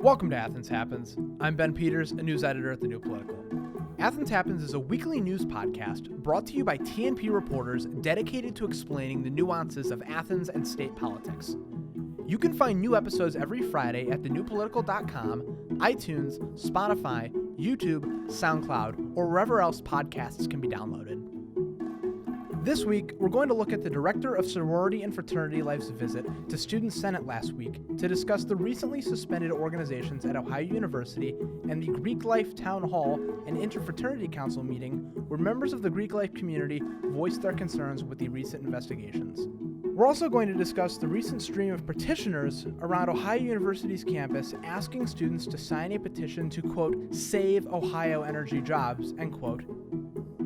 Welcome to Athens Happens. I'm Ben Peters, a news editor at The New Political. Athens Happens is a weekly news podcast brought to you by TNP reporters dedicated to explaining the nuances of Athens and state politics. You can find new episodes every Friday at thenewpolitical.com, iTunes, Spotify, YouTube, SoundCloud, or wherever else podcasts can be downloaded. This week, we're going to look at the director of Sorority and Fraternity Life's visit to Student Senate last week to discuss the recently suspended organizations at Ohio University and the Greek Life Town Hall and Interfraternity Council meeting where members of the Greek life community voiced their concerns with the recent investigations. We're also going to discuss the recent stream of petitioners around Ohio University's campus asking students to sign a petition to, quote, save Ohio energy jobs, end quote,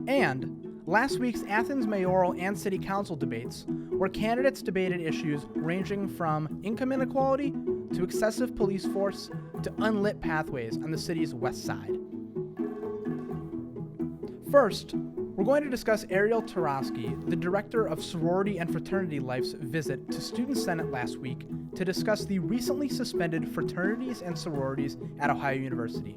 and last week's Athens mayoral and city council debates, where candidates debated issues ranging from income inequality to excessive police force to unlit pathways on the city's west side. First, we're going to discuss Ariel Tarosky, the director of Sorority and Fraternity Life's visit to Student Senate last week to discuss the recently suspended fraternities and sororities at Ohio University,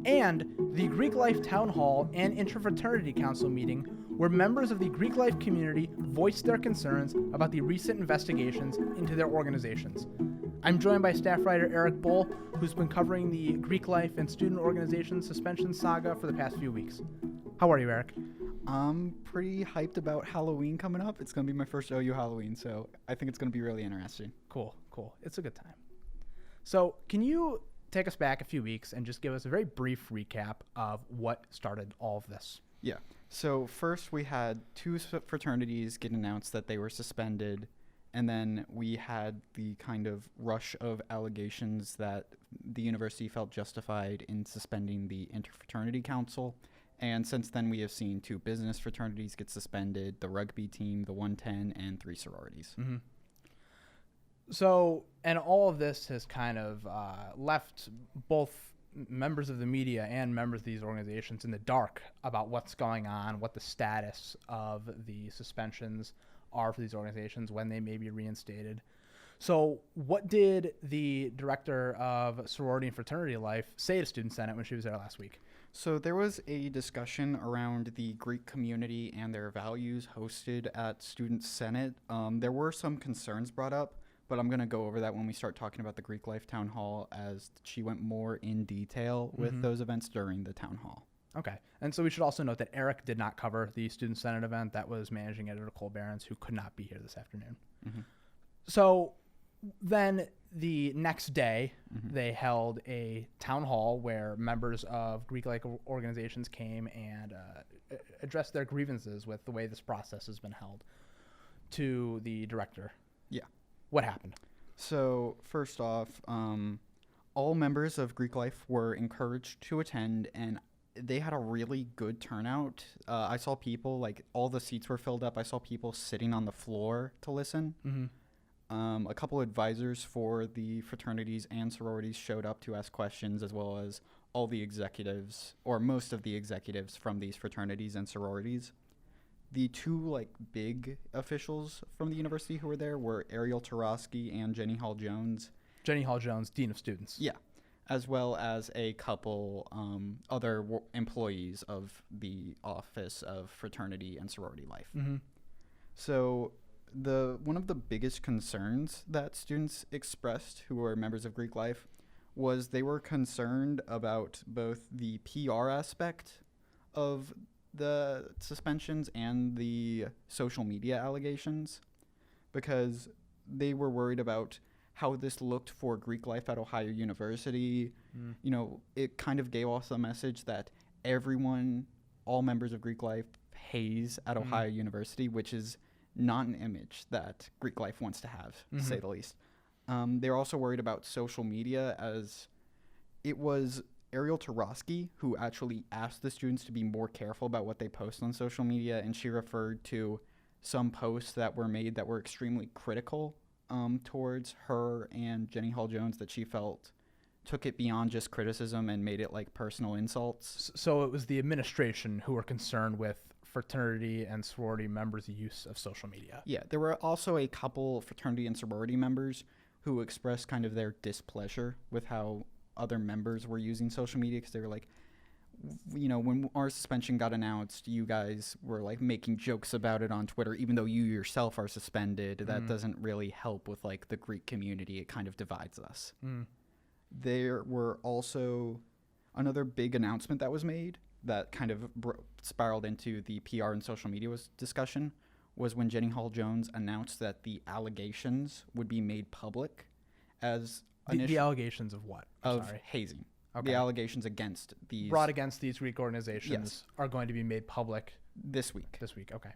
and the Greek Life Town Hall and Interfraternity Council meeting where members of the Greek life community voiced their concerns about the recent investigations into their organizations. I'm joined by staff writer Eric Bull, who's been covering the Greek life and student organization suspension saga for the past few weeks. How are you, Eric? I'm pretty hyped about Halloween coming up. It's going to be my first OU Halloween, so I think it's going to be really interesting. Cool. It's a good time. So can you take us back a few weeks and just give us a very brief recap of what started all of this? Yeah. So first we had two fraternities get announced that they were suspended, and then we had the kind of rush of allegations that the university felt justified in suspending the Interfraternity Council. And since then we have seen two business fraternities get suspended, the rugby team, the 110, and 3 sororities. Mm-hmm. So, and all of this has kind of left both members of the media and members of these organizations in the dark about what's going on, what the status of the suspensions are for these organizations, when they may be reinstated. So what did the director of Sorority and Fraternity Life say to Student Senate when she was there last week? So there was a discussion around the Greek community and their values hosted at Student Senate. There were some concerns brought up, but I'm going to go over that when we start talking about the Greek Life Town Hall, as she went more in detail with those events during the town hall. Okay. And so we should also note that Eric did not cover the Student Senate event. That was managing editor Cole Behrens, who could not be here this afternoon. Mm-hmm. So then the next day, they held a town hall where members of Greek-like organizations came and addressed their grievances with the way this process has been held to the director. Yeah. What happened? So first off, all members of Greek Life were encouraged to attend, and they had a really good turnout. I saw people, like, all the seats were filled up. I saw people sitting on the floor to listen. Mm-hmm. A couple advisors for the fraternities and sororities showed up to ask questions, as well as all the executives, or most of the executives from these fraternities and sororities. The two, big officials from the university who were there were Ariel Tarosky and Jenny Hall-Jones. Jenny Hall-Jones, Dean of Students. Yeah, as well as a couple other employees of the Office of Fraternity and Sorority Life. Mm-hmm. So one of the biggest concerns that students expressed who were members of Greek Life was they were concerned about both the PR aspect of the suspensions and the social media allegations, because they were worried about how this looked for Greek life at Ohio University. You know, it kind of gave off the message that all members of Greek life pays at Ohio University, which is not an image that Greek life wants to have, to say the least. They were also worried about social media, as it was Ariel Tarosky who actually asked the students to be more careful about what they post on social media, and she referred to some posts that were made that were extremely critical towards her and Jenny Hall-Jones, that she felt took it beyond just criticism and made it like personal insults. So it was the administration who were concerned with fraternity and sorority members' use of social media. Yeah, there were also a couple fraternity and sorority members who expressed kind of their displeasure with how other members were using social media, because they were like, when our suspension got announced, you guys were like making jokes about it on Twitter, even though you yourself are suspended. That doesn't really help with like the Greek community. It kind of divides us. There were also another big announcement that was made that kind of spiraled into the PR and social media discussion, was when Jenny Hall-Jones announced that the allegations would be made public as the allegations of what? Hazing. Okay. The allegations against these brought against these Greek organizations are going to be made public this week. Okay.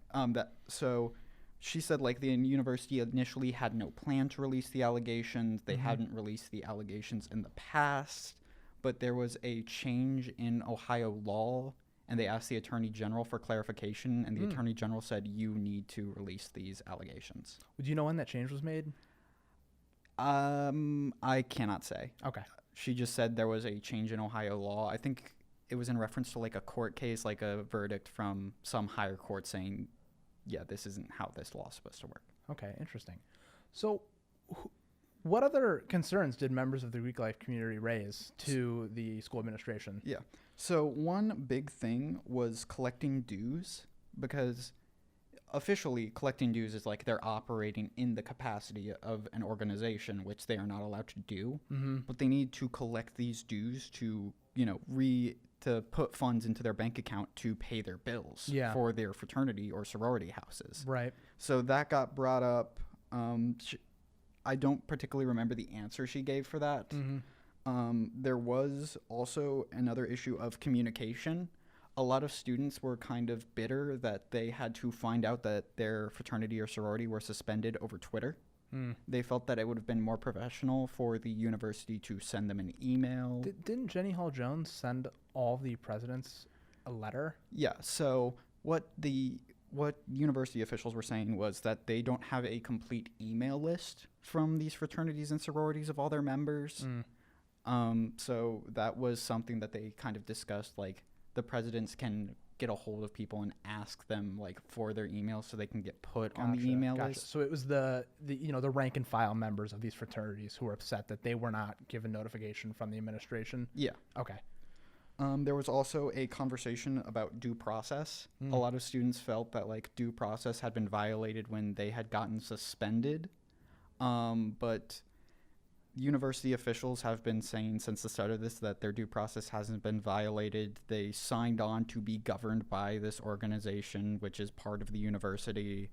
So she said like the university initially had no plan to release the allegations. They hadn't released the allegations in the past, but there was a change in Ohio law, and they asked the Attorney General for clarification, and the Attorney General said, you need to release these allegations. Do you know when that change was made? I cannot say. Okay. She just said there was a change in Ohio law. I think it was in reference to like a court case, like a verdict from some higher court saying, yeah, this isn't how this law is supposed to work. Okay, interesting. So what other concerns did members of the Greek life community raise to the school administration? Yeah. So one big thing was collecting dues, because officially collecting dues is like they're operating in the capacity of an organization, which they are not allowed to do. But they need to collect these dues to, to put funds into their bank account to pay their bills for their fraternity or sorority houses. Right. So that got brought up. I don't particularly remember the answer she gave for that. There was also another issue of communication. A lot of students were kind of bitter that they had to find out that their fraternity or sorority were suspended over Twitter. They felt that it would have been more professional for the university to send them an email. Didn't Jenny Hall-Jones send all the presidents a letter? Yeah. So what university officials were saying was that they don't have a complete email list from these fraternities and sororities of all their members. So that was something that they kind of discussed, like the presidents can get a hold of people and ask them like for their emails so they can get put on the email list. So it was the rank and file members of these fraternities who were upset that they were not given notification from the administration. Yeah. Okay. There was also a conversation about due process. A lot of students felt that like due process had been violated when they had gotten suspended. But university officials have been saying since the start of this that their due process hasn't been violated. They signed on to be governed by this organization, which is part of the university,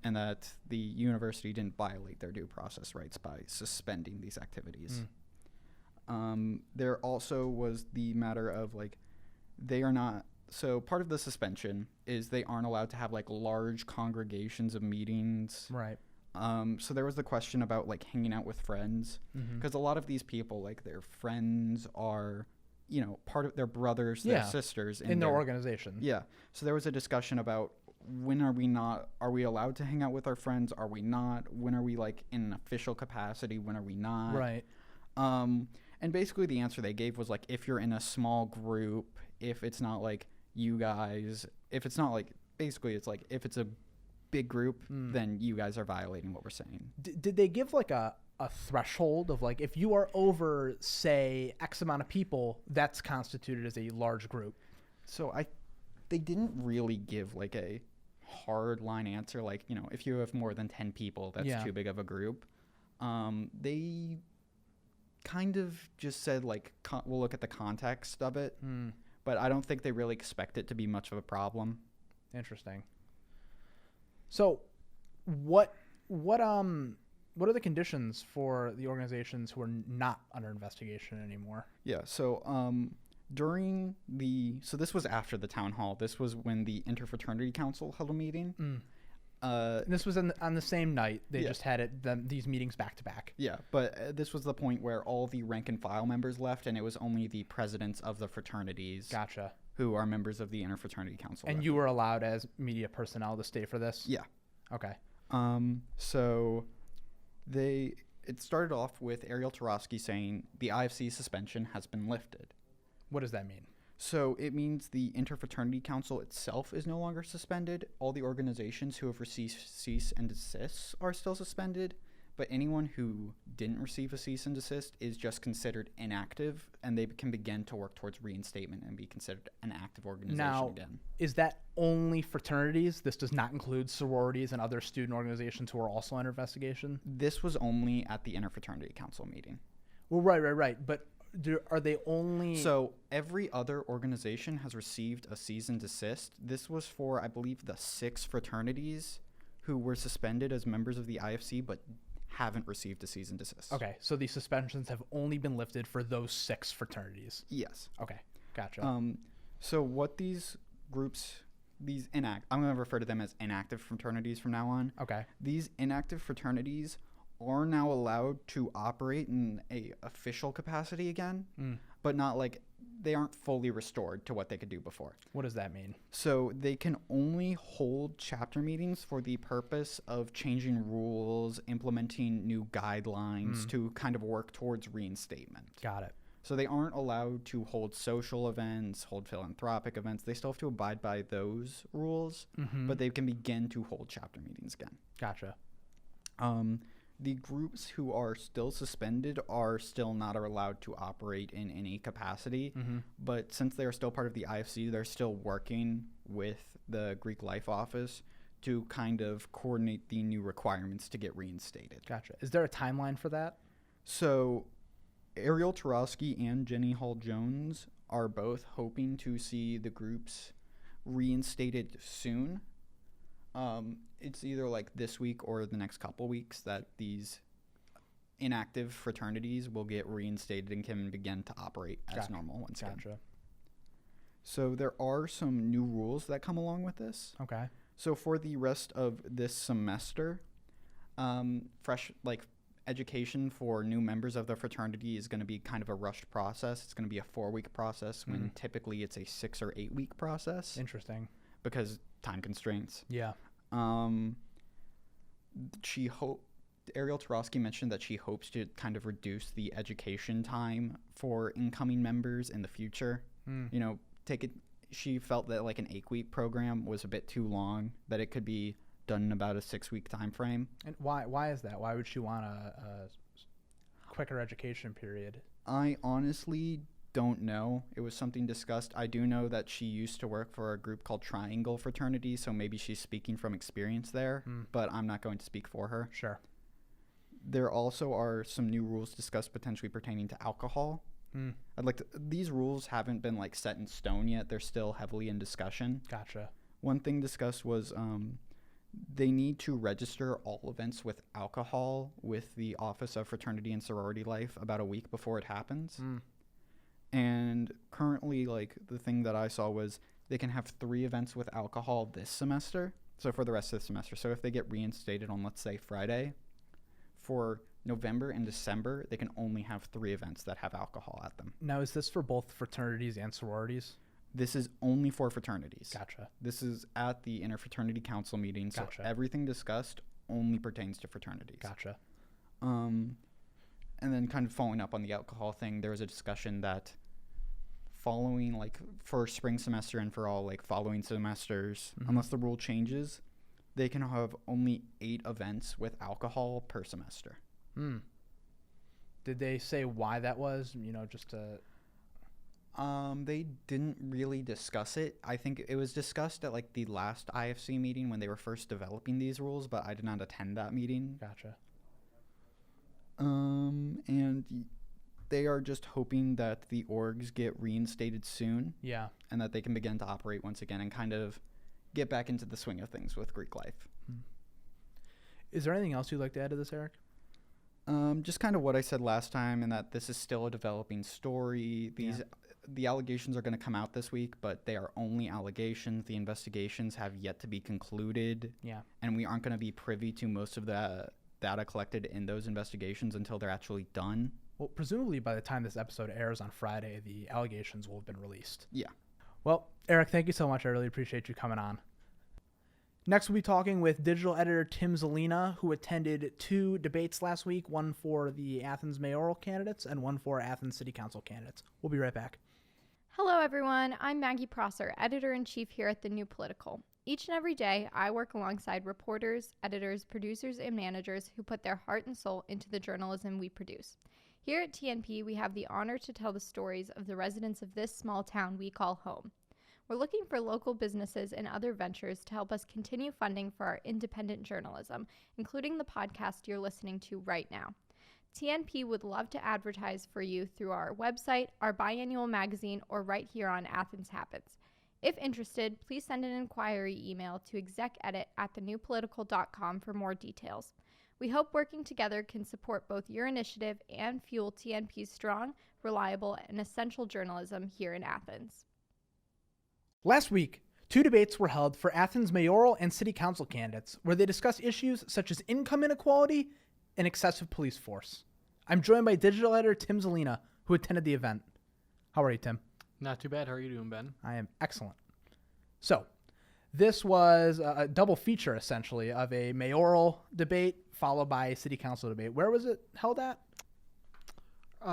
and that the university didn't violate their due process rights by suspending these activities. There also was the matter of like they are not. So part of the suspension is they aren't allowed to have like large congregations of meetings. Right. So there was the question about like hanging out with friends, because a lot of these people, like their friends are, part of their brothers, their sisters in their organization. Yeah. So there was a discussion about when are we allowed to hang out with our friends? Are we not? When are we like in an official capacity? When are we not? Right. And basically the answer they gave was like, if you're in a small group, if it's not like you guys, if it's not like, basically it's like, if it's a big group, then you guys are violating what we're saying. Did they give like a threshold of like, if you are over, say, X amount of people, that's constituted as a large group? So they didn't really give like a hard line answer. Like, if you have more than 10 people, that's too big of a group. They kind of just said like, we'll look at the context of it, but I don't think they really expect it to be much of a problem. Interesting. So what are the conditions for the organizations who are not under investigation anymore? Yeah. So so this was after the town hall. This was when the Interfraternity Council held a meeting. And this was on the same night. They just had these meetings back to back. Yeah, but this was the point where all the rank and file members left, and it was only the presidents of the fraternities. Gotcha. Who are members of the Interfraternity Council. And you were allowed as media personnel to stay for this? Yeah. Okay. So it started off with Ariel Tarosky saying the IFC suspension has been lifted. What does that mean? So it means the Interfraternity Council itself is no longer suspended. All the organizations who have received cease and desist are still suspended, but anyone who didn't receive a cease and desist is just considered inactive, and they can begin to work towards reinstatement and be considered an active organization again. Is that only fraternities? This does not include sororities and other student organizations who are also under investigation? This was only at the Interfraternity Council meeting. Well, right. But are they only... So every other organization has received a cease and desist. This was for, I believe, the 6 fraternities who were suspended as members of the IFC but haven't received a cease and desist. Okay, so the suspensions have only been lifted for those 6 fraternities. Yes. Okay, gotcha. So what these groups, I'm going to refer to them as inactive fraternities from now on. Okay. These inactive fraternities are now allowed to operate in a official capacity again, but not like they aren't fully restored to what they could do before. What does that mean? So they can only hold chapter meetings for the purpose of changing rules, implementing new guidelines to kind of work towards reinstatement. Got it. So they aren't allowed to hold social events, hold philanthropic events. They still have to abide by those rules, but they can begin to hold chapter meetings again. Gotcha. The groups who are still suspended are still not allowed to operate in any capacity, but since they are still part of the IFC, they're still working with the Greek Life Office to kind of coordinate the new requirements to get reinstated. Gotcha. Is there a timeline for that? So Ariel Tarosky and Jenny Hall-Jones are both hoping to see the groups reinstated soon. It's either like this week or the next couple weeks that these inactive fraternities will get reinstated and can begin to operate as normal once again. Gotcha. So there are some new rules that come along with this. Okay. So for the rest of this semester, education for new members of the fraternity is going to be kind of a rushed process. It's going to be a 4-week process when typically it's a 6 or 8 week process. Interesting. Because time constraints. Yeah. Ariel Tarosky mentioned that she hopes to kind of reduce the education time for incoming members in the future. She felt that like an 8-week program was a bit too long, that it could be done in about a 6-week time frame. And why is that? Why would she want a quicker education period? I honestly don't know. It was something discussed. I do know that she used to work for a group called Triangle Fraternity, so maybe she's speaking from experience there, but I'm not going to speak for her. Sure. There also are some new rules discussed potentially pertaining to alcohol. These rules haven't been like set in stone yet. They're still heavily in discussion. Gotcha. One thing discussed was they need to register all events with alcohol with the Office of Fraternity and Sorority Life about a week before it happens. And currently, like, the thing that I saw was they can have 3 events with alcohol this semester, so for the rest of the semester. So if they get reinstated on, let's say, Friday, for November and December, they can only have 3 events that have alcohol at them. Now, is this for both fraternities and sororities? This is only for fraternities. Gotcha. This is at the Interfraternity Council meeting, so Gotcha. everything discussed only pertains to fraternities. Gotcha. And then kind of following up on the alcohol thing, there was a discussion that following, like, for spring semester and for all, like, following semesters, unless the rule changes, they can have only 8 events with alcohol per semester. Did they say why that was? Just to... They didn't really discuss it. I think it was discussed at, like, the last IFC meeting when they were first developing these rules, but I did not attend that meeting. Gotcha. And they are just hoping that the orgs get reinstated soon. Yeah. And that they can begin to operate once again and kind of get back into the swing of things with Greek life. Is there anything else you'd like to add to this, Eric? Just kind of what I said last time, and that this is still a developing story. The allegations are going to come out this week, but they are only allegations. The investigations have yet to be concluded. Yeah. And we aren't going to be privy to most of the data collected in those investigations until they're actually done. Well, presumably by the time this episode airs on Friday, the allegations will have been released. Yeah. Well, Eric, thank you so much. I really appreciate you coming on. Next, we'll be talking with digital editor Tim Zelina, who attended 2 debates last week, one for the Athens mayoral candidates and one for Athens city council candidates. We'll be right back. Hello, everyone. I'm Maggie Prosser, editor-in-chief here at The New Political. Each and every day, I work alongside reporters, editors, producers, and managers who put their heart and soul into the journalism we produce. Here at TNP, we have the honor to tell the stories of the residents of this small town we call home. We're looking for local businesses and other ventures to help us continue funding for our independent journalism, including the podcast you're listening to right now. TNP would love to advertise for you through our website, our biannual magazine, or right here on Athens Happens. If interested, please send an inquiry email to execedit@thenewpolitical.com for more details. We hope working together can support both your initiative and fuel TNP's strong, reliable, and essential journalism here in Athens. Last week, 2 debates were held for Athens mayoral and city council candidates, where they discussed issues such as income inequality and excessive police force. I'm joined by digital editor Tim Zelina, who attended the event. How are you, Tim? Not too bad. How are you doing, Ben? I am excellent. So, this was a double feature, essentially, of a mayoral debate followed by a city council debate. Where was it held at?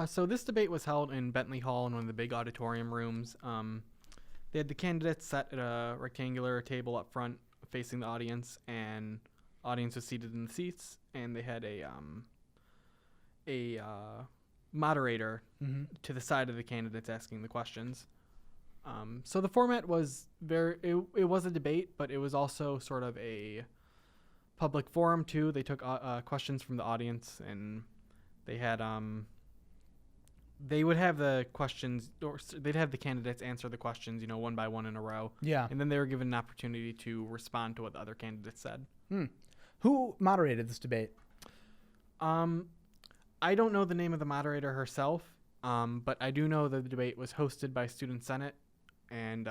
So this debate was held in Bentley Hall in one of the big auditorium rooms. They had the candidates sat at a rectangular table up front facing the audience, and audience was seated in the seats, and they had a moderator to the side of the candidates asking the questions. So the format was it was a debate, but it was also sort of a public forum too. They took questions from the audience, and they had they would have the questions, or they'd have the candidates answer the questions, one by one in a row. Yeah. And then they were given an opportunity to respond to what the other candidates said. Who moderated this debate? I don't know the name of the moderator herself, but I do know that the debate was hosted by Student Senate, and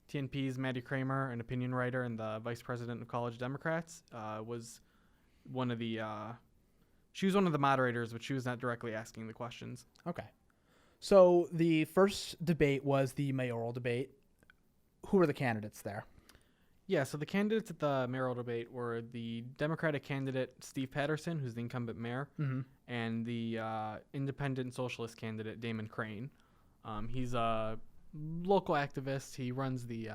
TNP's Maddie Kramer, an opinion writer and the vice president of College Democrats, was one of the she was one of the moderators, but she was not directly asking the questions. Okay. So the first debate was the mayoral debate. Who were the candidates there? Yeah, so the candidates at the mayoral debate were the Democratic candidate Steve Patterson, who's the incumbent mayor, and the independent socialist candidate Damon Crane. He's a local activist. He runs the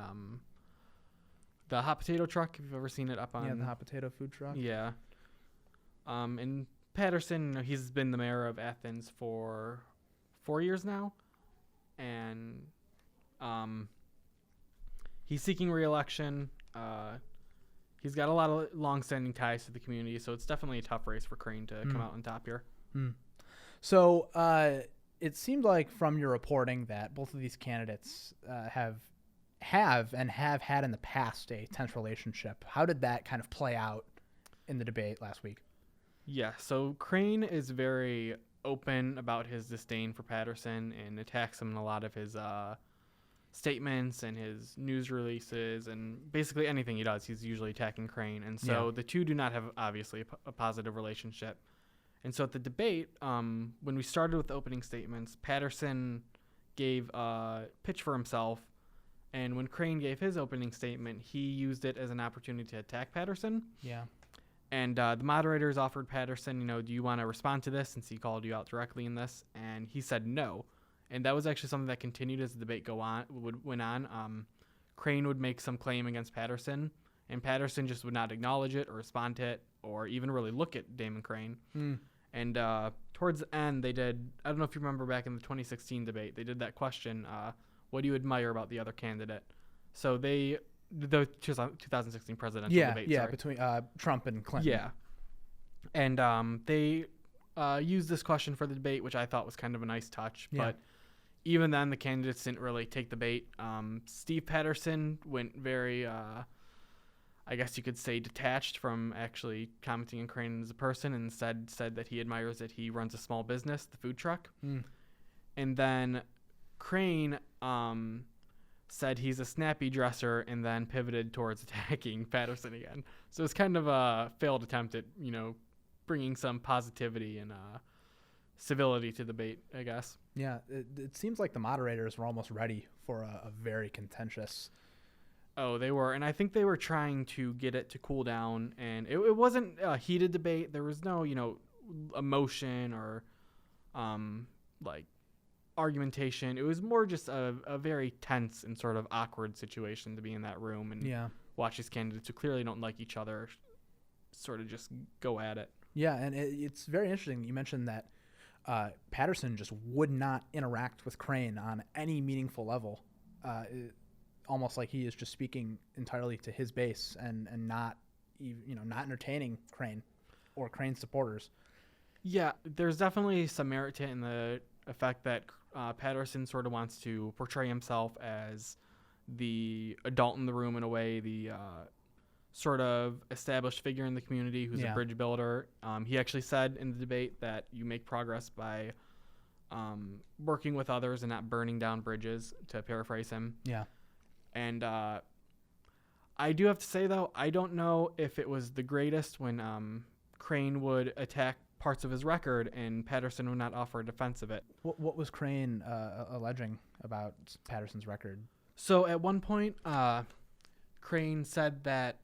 hot potato truck, if you've ever seen it up on... Yeah, the hot potato food truck. Yeah. And Patterson, he's been the mayor of Athens for 4 years now, and he's seeking re-election. He's got a lot of long-standing ties to the community, so it's definitely a tough race for Crane to come out on top here. So it seemed like from your reporting that both of these candidates have had in the past a tense relationship. How did that kind of play out in the debate last week? Yeah, so Crane is very open about his disdain for Patterson and attacks him in a lot of his statements and his news releases, and basically anything he does, he's usually attacking Crane. And so the two do not have, obviously, a positive relationship. And so at the debate, when we started with the opening statements, Patterson gave a pitch for himself, and when Crane gave his opening statement, he used it as an opportunity to attack Patterson. Yeah. And the moderators offered Patterson, do you want to respond to this since he called you out directly in this? And he said no. And that was actually something that continued as the debate went on. Crane would make some claim against Patterson, and Patterson just would not acknowledge it or respond to it or even really look at Damon Crane. And towards the end, they did, I don't know if you remember back in the 2016 debate, they did that question, what do you admire about the other candidate? So the 2016 presidential debate. Yeah, between Trump and Clinton. Yeah. And they used this question for the debate, which I thought was kind of a nice touch. Yeah. But even then, the candidates didn't really take the bait. Steve Patterson went very, I guess you could say, detached from actually commenting on Crane as a person, and instead said that he admires that he runs a small business, the food truck. And then Crane said he's a snappy dresser, and then pivoted towards attacking Patterson again. So it's kind of a failed attempt at, bringing some positivity and civility to the debate, I guess. Yeah, it seems like the moderators were almost ready for a very contentious... Oh, they were, and I think they were trying to get it to cool down, and it wasn't a heated debate. There was no, emotion or, argumentation. It was more just a very tense and sort of awkward situation to be in that room. And watch these candidates who clearly don't like each other sort of just go at it. Yeah, and it's very interesting. You mentioned that Patterson just would not interact with Crane on any meaningful level, almost like he is just speaking entirely to his base and not not entertaining Crane or Crane supporters. Yeah, there's definitely some merit to it in the effect that Patterson sort of wants to portray himself as the adult in the room in a way, the sort of established figure in the community who's a bridge builder. He actually said in the debate that you make progress by working with others and not burning down bridges, to paraphrase him. Yeah. And I do have to say, though, I don't know if it was the greatest when Crane would attack parts of his record and Patterson would not offer a defense of it. What was Crane alleging about Patterson's record? So at one point, Crane said that,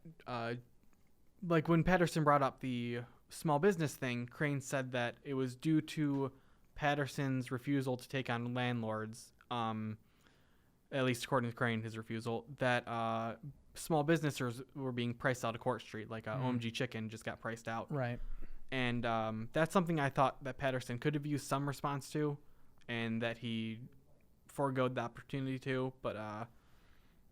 like when Patterson brought up the small business thing, Crane said that it was due to Patterson's refusal to take on landlords, at least according to Crane, his refusal, that small businesses were being priced out of Court Street, like OMG Chicken just got priced out. Right. And that's something I thought that Patterson could have used some response to, and that he foregoed the opportunity to. But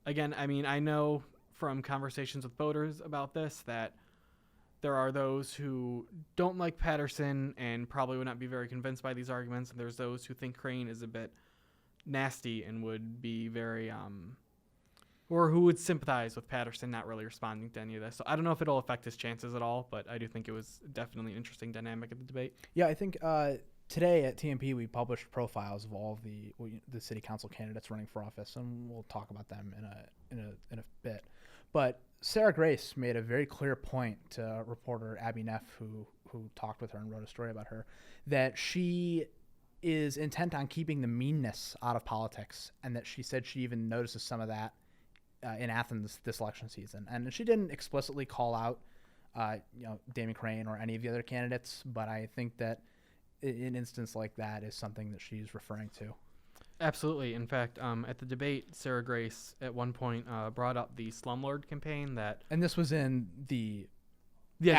again, I mean, I know from conversations with voters about this that there are those who don't like Patterson and probably would not be very convinced by these arguments, and there's those who think Crane is a bit nasty and would be very or who would sympathize with Patterson not really responding to any of this. So I don't know if it'll affect his chances at all, but I do think it was definitely an interesting dynamic of the debate. Yeah, I think today at TMP we published profiles of all of the city council candidates running for office, and we'll talk about them in a bit. But Sarah Grace made a very clear point to reporter Abby Neff, who talked with her and wrote a story about her, that she is intent on keeping the meanness out of politics, and that she said she even notices some of that in Athens this election season. And she didn't explicitly call out Damon Crane or any of the other candidates, but I think that an instance like that is something that she's referring to. Absolutely. In fact, at the debate, Sarah Grace at one point brought up the slumlord campaign and this was in the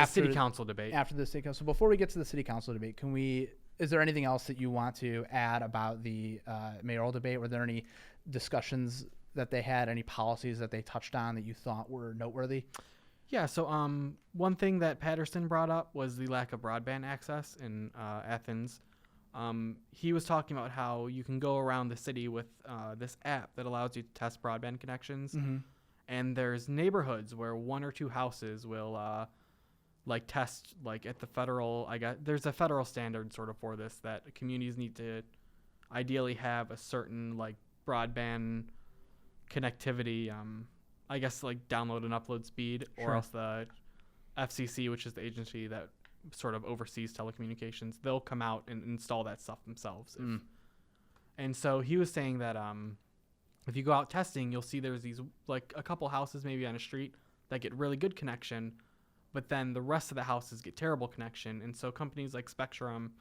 city council debate. After the city council. Before we get to the city council debate, is there anything else that you want to add about the mayoral debate? Were there any discussions that they had, any policies that they touched on that you thought were noteworthy? Yeah, so one thing that Patterson brought up was the lack of broadband access in Athens. He was talking about how you can go around the city with this app that allows you to test broadband connections. Mm-hmm. And there's neighborhoods where one or two houses will test, like at the federal, there's a federal standard sort of for this, that communities need to ideally have a certain like broadband connectivity, like download and upload speed, or else the FCC, which is the agency that sort of oversees telecommunications, they'll come out and install that stuff themselves. And so he was saying that if you go out testing, you'll see there's these like a couple houses maybe on a street that get really good connection, but then the rest of the houses get terrible connection. And so companies like Spectrum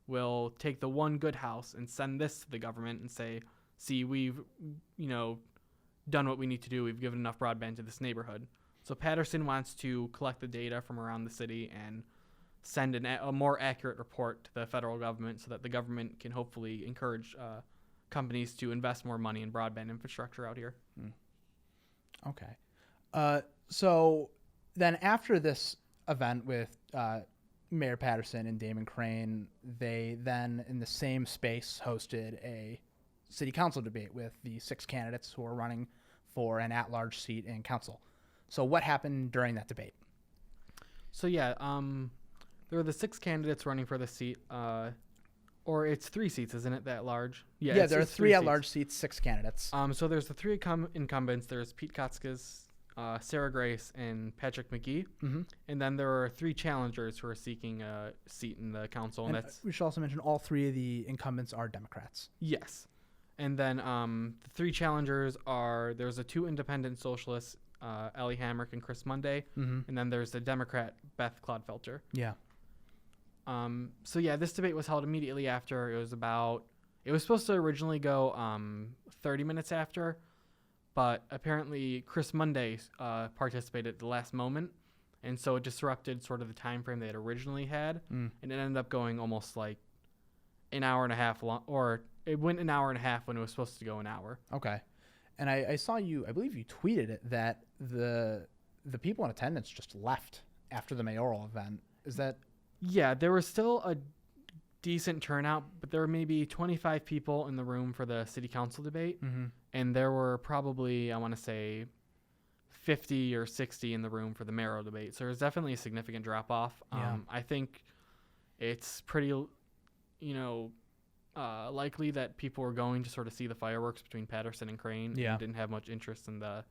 will take the one good house and send this to the government and say, see, we've done what we need to do. We've given enough broadband to this neighborhood. So Patterson wants to collect the data from around the city and send a more accurate report to the federal government so that the government can hopefully encourage companies to invest more money in broadband infrastructure out here. Okay. So then after this event with Mayor Patterson and Damon Crane, they then in the same space hosted a city council debate with the 6 candidates who are running for an at-large seat in council. So what happened during that debate? So there were the 6 candidates running for the seat, or it's 3 seats, isn't it, that large? Yeah, there are 3 at-large seats, 6 candidates. So there's the 3 incumbents. There's Pete Kotskis, Sarah Grace, and Patrick McGee. Mm-hmm. And then there are 3 challengers who are seeking a seat in the council. And we should also mention all 3 of the incumbents are Democrats. Yes. And then the 3 challengers there's the 2 independent socialists, Ellie Hamrick and Chris Monday. Mm-hmm. And then there's the Democrat, Beth Clodfelter. Yeah. This debate was held immediately after. It was supposed to originally go 30 minutes after, but apparently Chris Monday participated at the last moment, and so it disrupted sort of the time frame they had originally had, and it ended up going almost like an hour and a half long, or it went an hour and a half when it was supposed to go an hour. Okay. And I saw you, I believe you tweeted it, that the people in attendance just left after the mayoral event. Is that? Yeah, there was still a decent turnout, but there were maybe 25 people in the room for the city council debate, and there were probably, I want to say, 50 or 60 in the room for the mayoral debate. So there was definitely a significant drop off. I think it's pretty, likely that people were going to sort of see the fireworks between Patterson and Crane, and didn't have much interest in the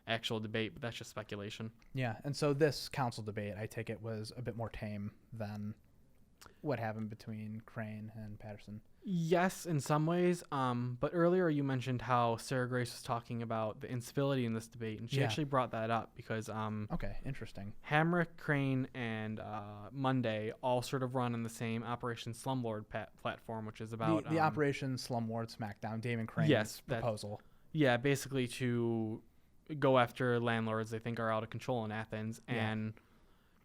actual debate, but that's just speculation. Yeah, and so this council debate, I take it, was a bit more tame than what happened between Crane and Patterson. Yes, in some ways. But earlier you mentioned how Sarah Grace was talking about the incivility in this debate, and she actually brought that up because okay, interesting. Hamrick, Crane, and Monday all sort of run on the same Operation Slumlord platform, which is about the Operation Slumlord Smackdown, Damon Crane's proposal. Yeah, basically to go after landlords they think are out of control in Athens, and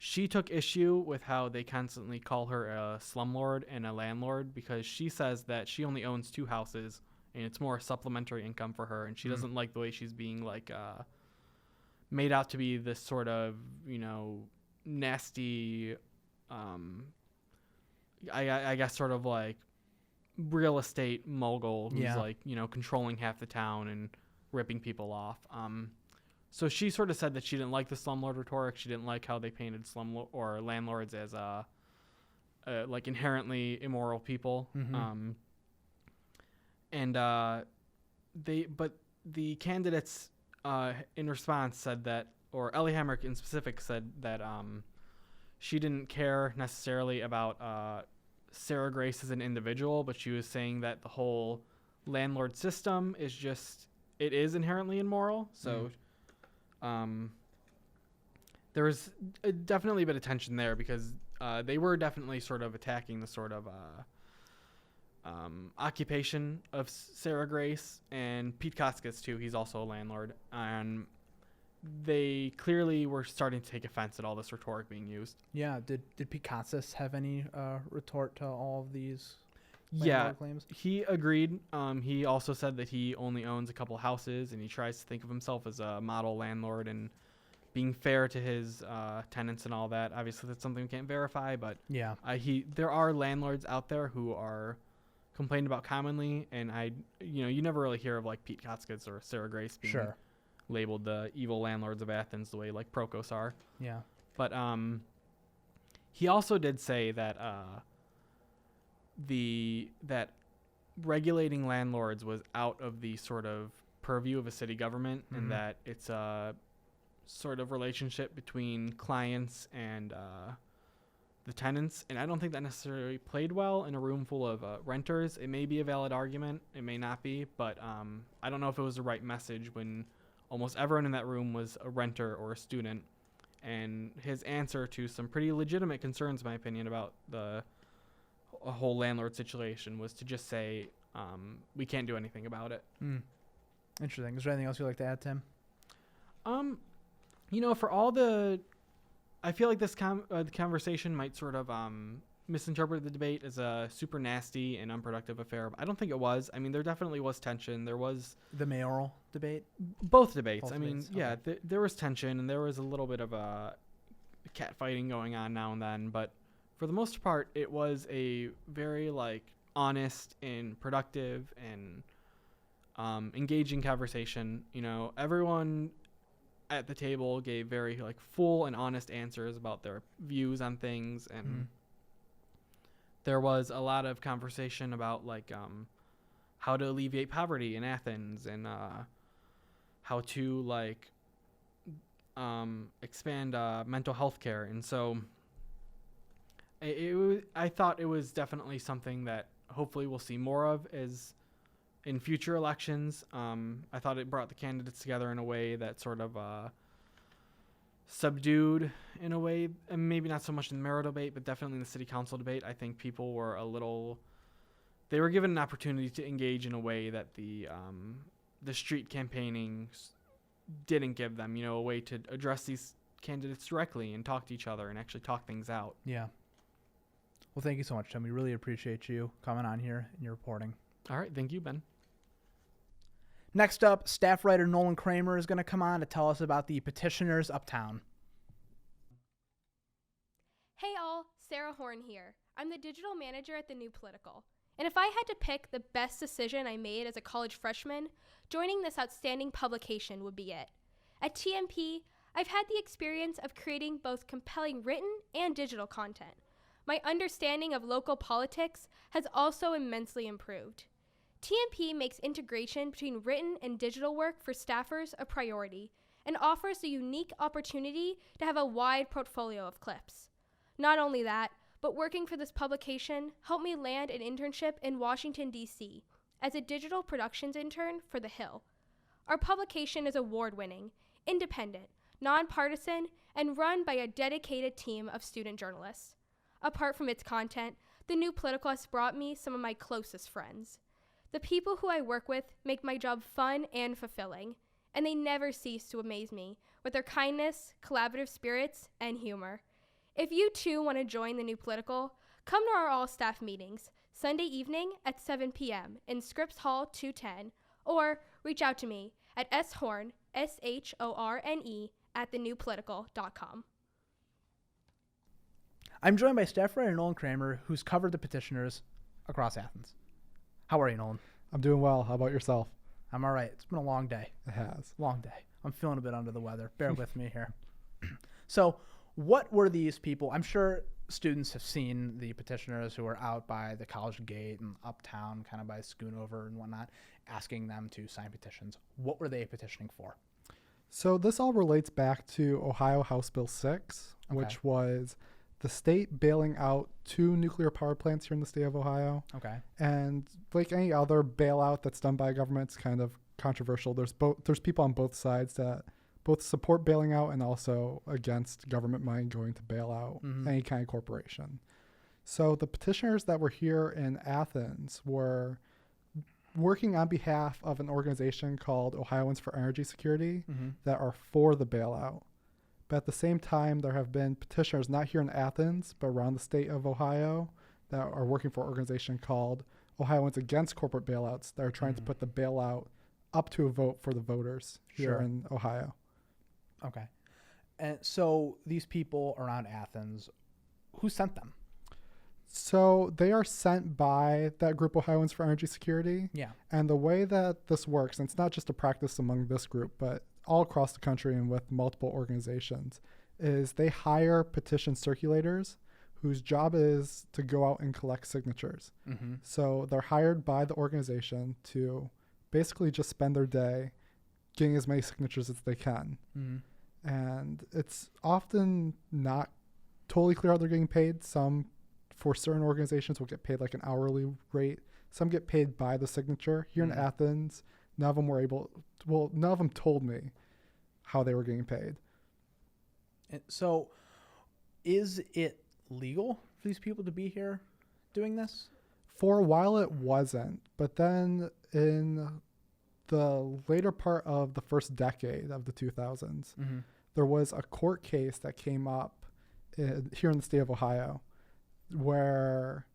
she took issue with how they constantly call her a slumlord and a landlord, because she says that she only owns 2 houses and it's more supplementary income for her, and she doesn't like the way she's being made out to be this sort of nasty I guess sort of like real estate mogul who's controlling half the town and ripping people off. So she sort of said that she didn't like the slumlord rhetoric. She didn't like how they painted or landlords as like inherently immoral people. But the candidates in response said that, or Ellie Hamrick in specific said that she didn't care necessarily about Sarah Grace as an individual, but she was saying that the whole landlord system it is inherently immoral. So there was definitely a bit of tension there, because they were definitely sort of attacking the sort of occupation of Sarah Grace, and Pete Koskis too. He's also a landlord, and they clearly were starting to take offense at all this rhetoric being used. Yeah. Did Pete Koskis have any retort to all of these claims? He agreed. He also said that he only owns a couple houses, and he tries to think of himself as a model landlord and being fair to his tenants and all that. Obviously, that's something we can't verify, but there are landlords out there who are complained about commonly, and you never really hear of like Pete Koskis or Sarah Grace being labeled the evil landlords of Athens the way like Procos are. Yeah. But he also did say that that regulating landlords was out of the sort of purview of a city government, and that it's a sort of relationship between clients and the tenants. And I don't think that necessarily played well in a room full of renters. It may be a valid argument, it may not be, but I don't know if it was the right message when almost everyone in that room was a renter or a student. And his answer to some pretty legitimate concerns, in my opinion, about the whole landlord situation was to just say, we can't do anything about it. Interesting. Is there anything else you'd like to add, Tim? For all I feel like this the conversation might sort of misinterpret the debate as a super nasty and unproductive affair. But I don't think it was. I mean, there definitely was tension. There was the mayoral debate. Both debates. There was tension, and there was a little bit of cat fighting going on now and then. But for the most part, it was a very honest and productive and engaging conversation. Everyone at the table gave very full and honest answers about their views on things, and there was a lot of conversation about how to alleviate poverty in Athens, and how to expand mental health care. And so I thought it was definitely something that hopefully we'll see more of as in future elections. I thought it brought the candidates together in a way that sort of subdued in a way, and maybe not so much in the mayoral debate, but definitely in the city council debate. I think people were they were given an opportunity to engage in a way that the the street campaigning didn't give them, a way to address these candidates directly and talk to each other and actually talk things out. Yeah. Well, thank you so much, Tim. We really appreciate you coming on here and your reporting. All right. Thank you, Ben. Next up, staff writer Nolan Kramer is going to come on to tell us about the petitioners uptown. Hey all, Sarah Horn here. I'm the digital manager at The New Political. And if I had to pick the best decision I made as a college freshman, joining this outstanding publication would be it. At TMP, I've had the experience of creating both compelling written and digital content. My understanding of local politics has also immensely improved. TMP makes integration between written and digital work for staffers a priority and offers the unique opportunity to have a wide portfolio of clips. Not only that, but working for this publication helped me land an internship in Washington, D.C. as a digital productions intern for The Hill. Our publication is award-winning, independent, nonpartisan, and run by a dedicated team of student journalists. Apart from its content, The New Political has brought me some of my closest friends. The people who I work with make my job fun and fulfilling, and they never cease to amaze me with their kindness, collaborative spirits, and humor. If you too want to join The New Political, come to our all-staff meetings Sunday evening at 7 p.m. in Scripps Hall 210, or reach out to me at shorne, shorne, @thenewpolitical.com. I'm joined by staff writer Nolan Kramer, who's covered the petitioners across Athens. How are you, Nolan? I'm doing well. How about yourself? I'm all right. It's been a long day. It has. Long day. I'm feeling a bit under the weather. Bear with me here. So what were these people? I'm sure students have seen the petitioners who are out by the college gate and uptown, kind of by Schoonover and whatnot, asking them to sign petitions. What were they petitioning for? So this all relates back to Ohio House Bill 6, which was the state bailing out 2 nuclear power plants here in the state of Ohio. Okay. And like any other bailout that's done by a government, it's kind of controversial. There's people on both sides that both support bailing out and also against government money going to bail out any kind of corporation. So the petitioners that were here in Athens were working on behalf of an organization called Ohioans for Energy Security that are for the bailout. But at the same time, there have been petitioners not here in Athens, but around the state of Ohio that are working for an organization called Ohioans Against Corporate Bailouts that are trying to put the bailout up to a vote for the voters here in Ohio. Okay. And so these people around Athens, who sent them? So they are sent by that group, Ohioans for Energy Security. Yeah. And the way that this works, and it's not just a practice among this group, but all across the country and with multiple organizations, is they hire petition circulators whose job is to go out and collect signatures. So they're hired by the organization to basically just spend their day getting as many signatures as they can. And it's often not totally clear how they're getting paid. Some, for certain organizations, will get paid like an hourly rate. Some get paid by the signature. Here in Athens, none of them told me how they were getting paid. And so is it legal for these people to be here doing this? For a while it wasn't, but then in the later part of the first decade of the 2000s, there was a court case that came up here in the state of Ohio where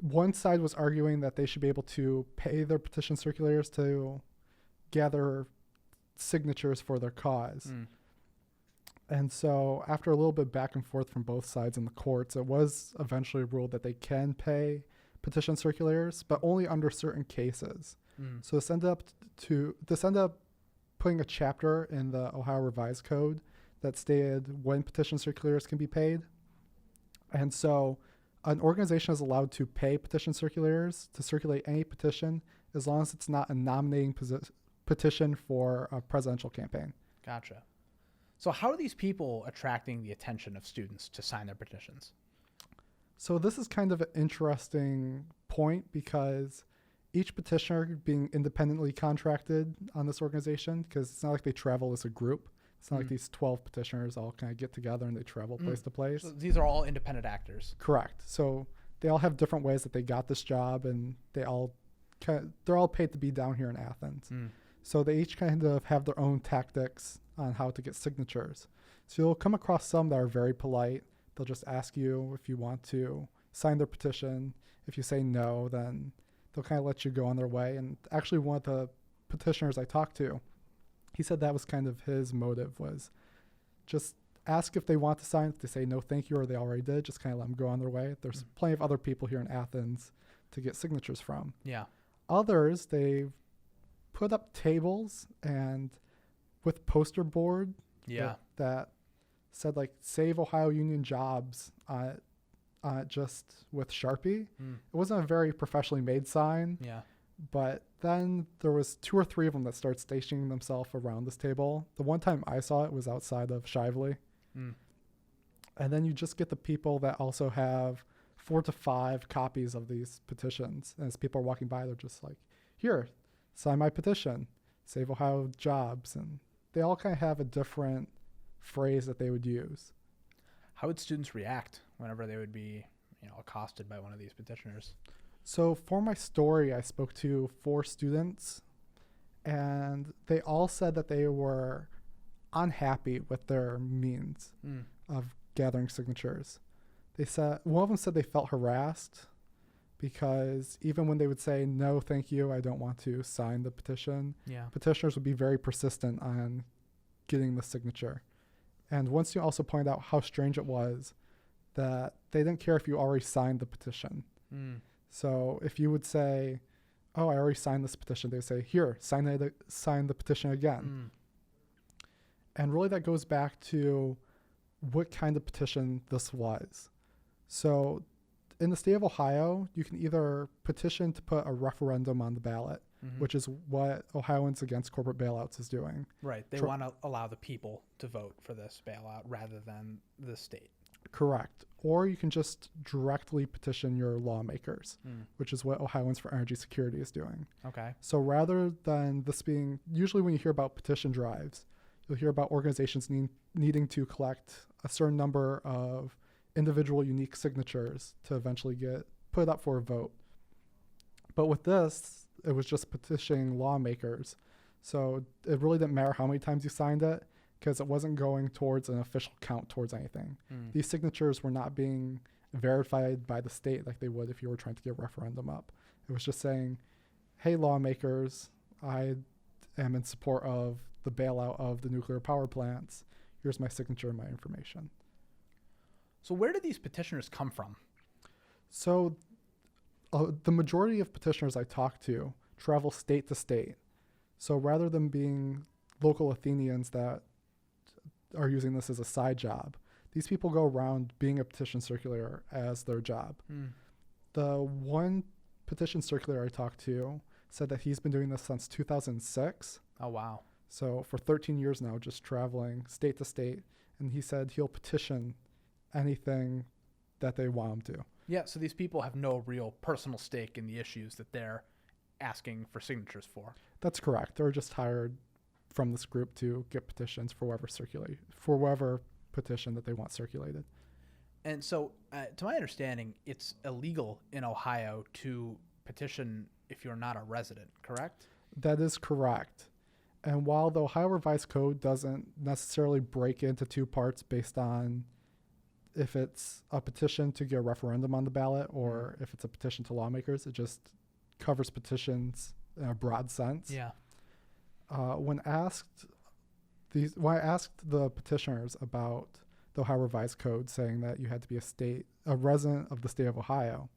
one side was arguing that they should be able to pay their petition circulators to gather signatures for their cause. And so after a little bit back and forth from both sides in the courts, it was eventually ruled that they can pay petition circulators, but only under certain cases. So this ended up putting a chapter in the Ohio Revised Code that stated when petition circulators can be paid. And so an organization is allowed to pay petition circulators to circulate any petition as long as it's not a nominating petition for a presidential campaign. Gotcha. So how are these people attracting the attention of students to sign their petitions? So this is kind of an interesting point because each petitioner being independently contracted on this organization, because it's not like they travel as a group. It's not like these 12 petitioners all kind of get together and they travel place to place. So these are all independent actors. Correct. So they all have different ways that they got this job, and they all they're all paid to be down here in Athens. So they each kind of have their own tactics on how to get signatures. So you'll come across some that are very polite. They'll just ask you if you want to sign their petition. If you say no, then they'll kind of let you go on their way. And actually one of the petitioners I talked to, he said that was kind of his motive, was just ask if they want to sign. If they say no thank you or they already did, just kind of let them go on their way. There's plenty of other people here in Athens to get signatures from. Yeah. Others, they've put up tables and with poster board that said like Save Ohio Union Jobs just with Sharpie. It wasn't a very professionally made sign. Yeah. But then there was 2 or 3 of them that started stationing themselves around this table. The one time I saw it was outside of Shively. And then you just get the people that also have 4 to 5 copies of these petitions. And as people are walking by, they're just like, here, sign my petition, Save Ohio Jobs. And they all kind of have a different phrase that they would use. How would students react whenever they would be, accosted by one of these petitioners? So for my story, I spoke to 4 students, and they all said that they were unhappy with their means of gathering signatures. They said, one of them said they felt harassed because even when they would say, no, thank you, I don't want to sign the petition, petitioners would be very persistent on getting the signature. And once you also pointed out how strange it was that they didn't care if you already signed the petition. So if you would say, oh, I already signed this petition, they would say, here, sign the petition again. And really that goes back to what kind of petition this was. So in the state of Ohio, you can either petition to put a referendum on the ballot, which is what Ohioans Against Corporate Bailouts is doing. Right. They want to allow the people to vote for this bailout rather than the state. Correct. Or you can just directly petition your lawmakers, which is what Ohioans for Energy Security is doing. Okay. So rather than this being, usually when you hear about petition drives, you'll hear about organizations needing to collect a certain number of individual unique signatures to eventually get put up for a vote. But with this, it was just petitioning lawmakers. So it really didn't matter how many times you signed it, because it wasn't going towards an official count towards anything. These signatures were not being verified by the state like they would if you were trying to get a referendum up. It was just saying, hey, lawmakers, I am in support of the bailout of the nuclear power plants. Here's my signature and my information. So where did these petitioners come from? So the majority of petitioners I talked to travel state to state. So rather than being local Athenians that are using this as a side job, these people go around being a petition circulator as their job. The one petition circulator I talked to said that he's been doing this since 2006. Oh, wow. So for 13 years now, just traveling state to state. And he said he'll petition anything that they want him to. Yeah, so these people have no real personal stake in the issues that they're asking for signatures for. That's correct. They're just hired from this group to get petitions for whatever petition that they want circulated. And so, to my understanding, it's illegal in Ohio to petition if you're not a resident, correct? That is correct. And while the Ohio Revised Code doesn't necessarily break into 2 parts based on if it's a petition to get a referendum on the ballot or if it's a petition to lawmakers, it just covers petitions in a broad sense. Yeah. When I asked the petitioners about the Ohio Revised Code saying that you had to be a resident of the state of Ohio,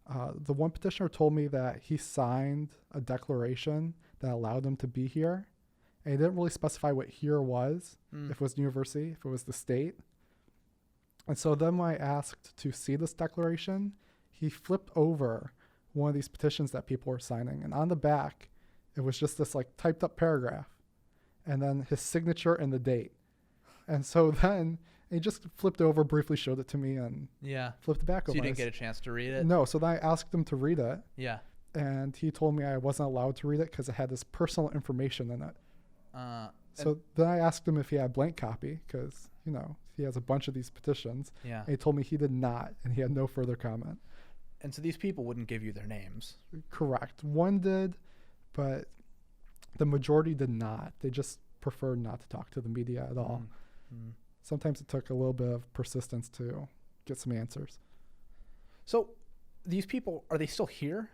the one petitioner told me that he signed a declaration that allowed him to be here. And he didn't really specify what here was, if it was the university, if it was the state. And so then when I asked to see this declaration, he flipped over one of these petitions that people were signing. And on the back, it was just this like typed up paragraph and then his signature and the date. And so then he just flipped over, briefly showed it to me and flipped it back so over. You didn't get a chance to read it? No. So then I asked him to read it. Yeah. And he told me I wasn't allowed to read it because it had this personal information in it. So then I asked him if he had a blank copy because, he has a bunch of these petitions. Yeah. And he told me he did not, and he had no further comment. And so these people wouldn't give you their names. Correct. One did, but the majority did not. They just preferred not to talk to the media at all. Mm. Sometimes it took a little bit of persistence to get some answers. So these people, are they still here?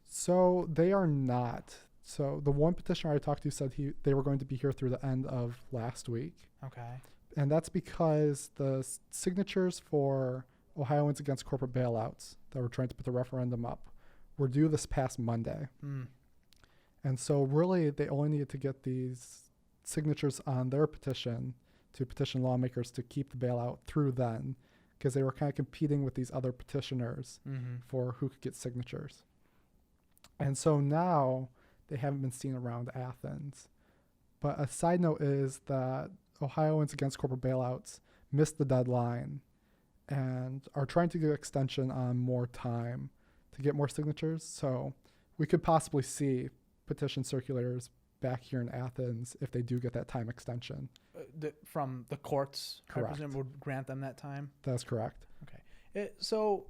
So they are not. So the one petitioner I talked to said they were going to be here through the end of last week. Okay. And that's because the signatures for Ohioans against corporate bailouts that were trying to put the referendum up were due this past Monday. Mm. And so really they only needed to get these signatures on their petition to petition lawmakers to keep the bailout through then, because they were kind of competing with these other petitioners for who could get signatures. And so now they haven't been seen around Athens. But a side note is that Ohioans against corporate bailouts missed the deadline and are trying to get extension on more time to get more signatures. So we could possibly see petition circulators back here in Athens if they do get that time extension. From the courts, I Correct. presume, would grant them that time? That's correct. Okay. So,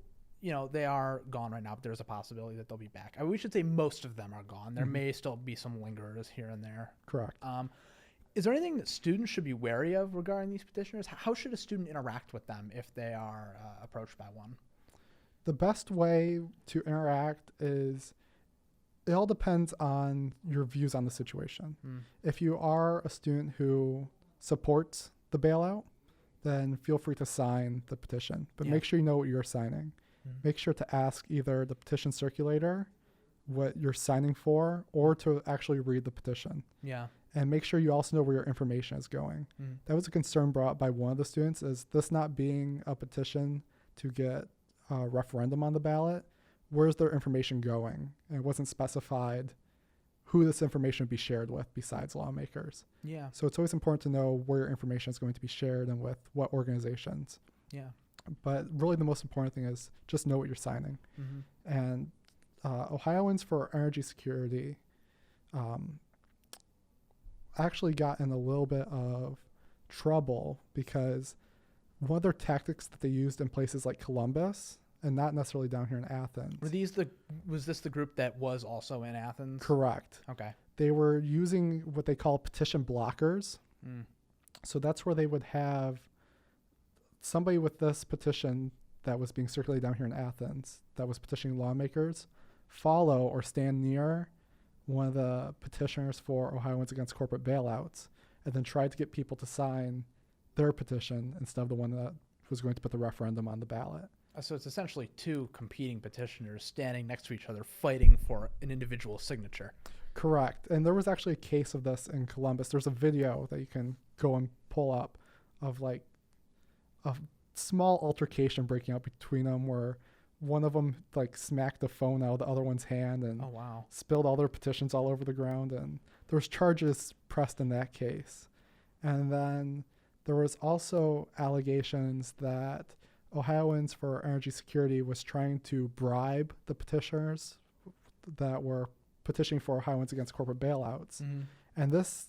they are gone right now, but there's a possibility that they'll be back. We should say most of them are gone. There may still be some lingerers here and there. Correct. Is there anything that students should be wary of regarding these petitioners? How should a student interact with them if they are approached by one? The best way to interact is, it all depends on your views on the situation. If you are a student who supports the bailout, then feel free to sign the petition. But make sure you know what you're signing. Make sure to ask either the petition circulator what you're signing for or to actually read the petition. Yeah. And make sure you also know where your information is going. That was a concern brought by one of the students, is this not being a petition to get a referendum on the ballot, where's their information going? And it wasn't specified who this information would be shared with besides lawmakers. Yeah. So it's always important to know where your information is going to be shared and with what organizations. Yeah. But really the most important thing is just know what you're signing. And Ohioans for Energy Security actually got in a little bit of trouble because one of their tactics that they used in places like Columbus, and not necessarily down here in Athens. Was this the group that was also in Athens? Correct. Okay. They were using what they call petition blockers. So that's where they would have somebody with this petition that was being circulated down here in Athens that was petitioning lawmakers follow or stand near one of the petitioners for Ohioans against corporate bailouts and then try to get people to sign their petition instead of the one that was going to put the referendum on the ballot. So it's essentially two competing petitioners standing next to each other fighting for an individual signature. Correct. And there was actually a case of this in Columbus. There's a video that you can go and pull up of like a small altercation breaking out between them where one of them like smacked the phone out of the other one's hand and spilled all their petitions all over the ground. And there was charges pressed in that case. And then there was also allegations that Ohioans for Energy Security was trying to bribe the petitioners that were petitioning for Ohioans against corporate bailouts. And this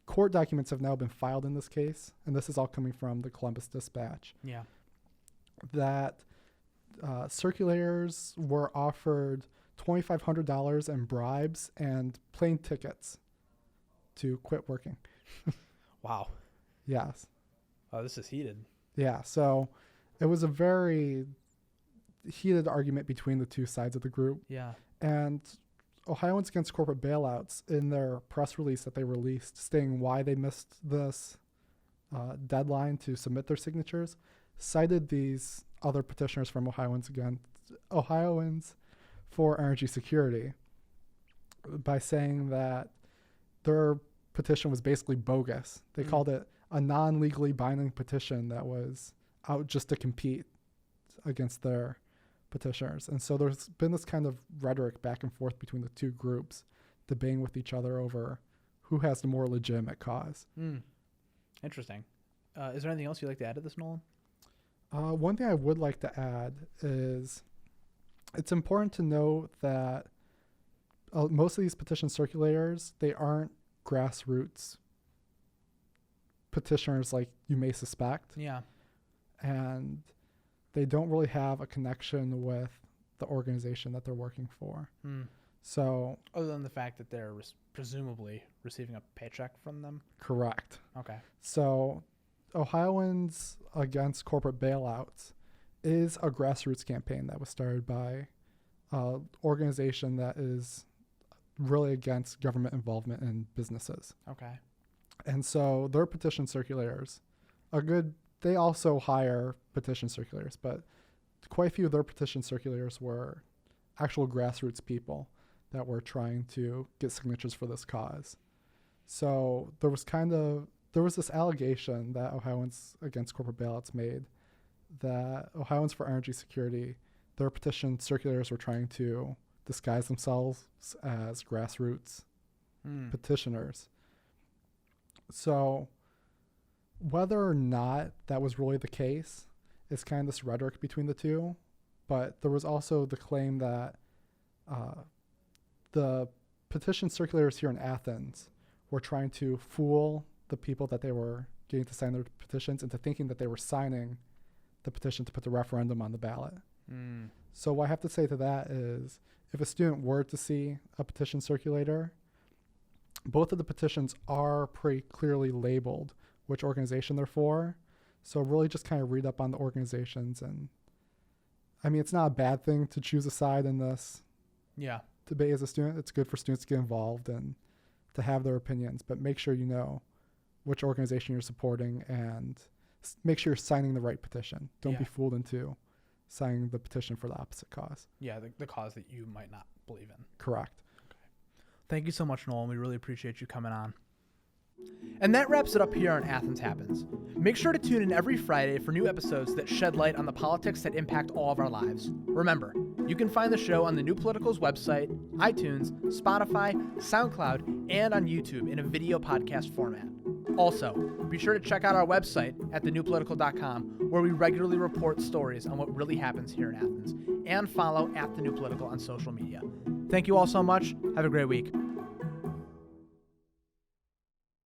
court documents have now been filed in this case, and this is all coming from the Columbus Dispatch. Yeah. That circulators were offered $2,500 in bribes and plane tickets to quit working. Wow. Yes. Oh, this is heated. Yeah. So it was a very heated argument between the two sides of the group. Yeah. And Ohioans Against Corporate Bailouts, in their press release that they released stating why they missed this deadline to submit their signatures, cited these other petitioners from Ohioans for Energy Security by saying that their petition was basically bogus. They called it a non-legally binding petition that was out just to compete against their petitioners. And so there's been this kind of rhetoric back and forth between the two groups, debating with each other over who has the more legitimate cause. Interesting. Is there anything else you'd like to add to this, Nolan? One thing I would like to add is it's important to note that most of these petition circulators, they aren't grassroots petitioners like you may suspect. Yeah. And they don't really have a connection with the organization that they're working for. Hmm. So, Other than the fact that they're presumably receiving a paycheck from them. correct. Okay. So, Ohioans Against Corporate Bailouts is a grassroots campaign that was started by an organization that is really against government involvement in businesses. Okay. And so their petition circulators they also hire petition circulators, but quite a few of their petition circulators were actual grassroots people that were trying to get signatures for this cause. So there was this allegation that Ohioans Against Corporate Bailouts made that Ohioans for Energy Security, their petition circulators were trying to disguise themselves as grassroots petitioners. So whether or not that was really the case is kind of this rhetoric between the two, but there was also the claim that the petition circulators here in Athens were trying to fool the people that they were getting to sign their petitions into thinking that they were signing the petition to put the referendum on the ballot. So what I have to say to that is, if a student were to see a petition circulator, both of the petitions are pretty clearly labeled which organization they're for. So really just kind of read up on the organizations. And I mean, it's not a bad thing to choose a side in this debate as a student. It's good for students to get involved and to have their opinions, but make sure you know which organization you're supporting and make sure you're signing the right petition. Don't be fooled into signing the petition for the opposite cause. Yeah, the cause that you might not believe in. Correct. Okay. Thank you so much, Nolan. We really appreciate you coming on. And that wraps it up here on Athens Happens. Make sure to tune in every Friday for new episodes that shed light on the politics that impact all of our lives. Remember, you can find the show on the New Political's website, iTunes, Spotify, SoundCloud, and on YouTube in a video podcast format. Also, be sure to check out our website at thenewpolitical.com, where we regularly report stories on what really happens here in Athens, and follow @thenewpolitical on social media. Thank you all so much. Have a great week.